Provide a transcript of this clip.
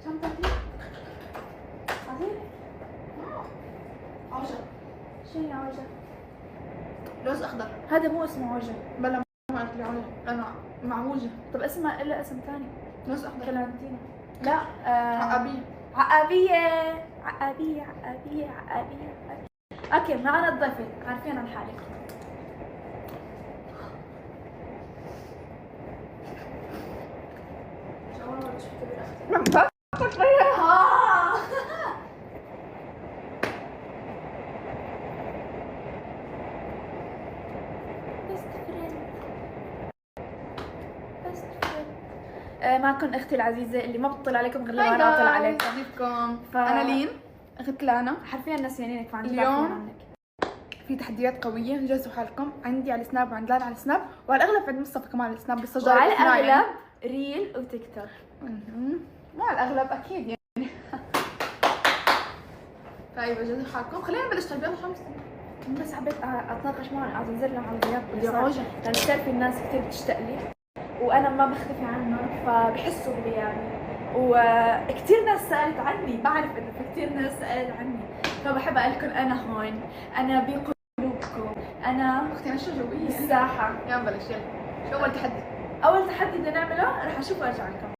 شنطتي عظيم. عوجة. شو هي عوجة؟ لوز اخضر. هذا مو اسمه عوجة. بلا ما قلت لي عوجة، انا معوجة. طب اسمها إلا اسم ثاني. لوز اخضر. كلمتينا. لا عقابية. عقابية عقابية عقابية عقابية. اوكي معنا الضيفة، عارفين عن حالك. ما بفكر فيها. معكم اختي العزيزه اللي ما بتطلع عليكم غير لما انا اطلع عليكم. كيفكم؟ انا لين اخت لانا. حرفيا ناسيينك، فعن جد اليوم عارفين عنك. في تحديات قوية، جهزوا حالكم. عندي على السناب وعند لانا على السناب، وعلى الاغلب عند مصطفى كمان على السناب، بس وعلى الاغلب ريل وتيك توك. مو على الاغلب اكيد يعني. طيب جهزوا حالكم، خلينا نبلش. طيب يلا خمسة. بس حبيت اتناقش معهم، اعتذر لهم على الغياب اللي صار، عوجة. لانه بتعرفي الناس كثير بتشتاق لي وانا ما بختفي عنهم، فبحسوا بغيابي. وكثير ناس سالت عني، بعرف انه في كثير ناس سالت عني، فبحب اقول لكم انا هون، انا بقلوبكم، انا اختي نشرة جوية. بالساحه. يلا نبلش. يلا شو اول تحدي؟ اول تحدي بدنا نعمله رح اشوف وارجع لكم.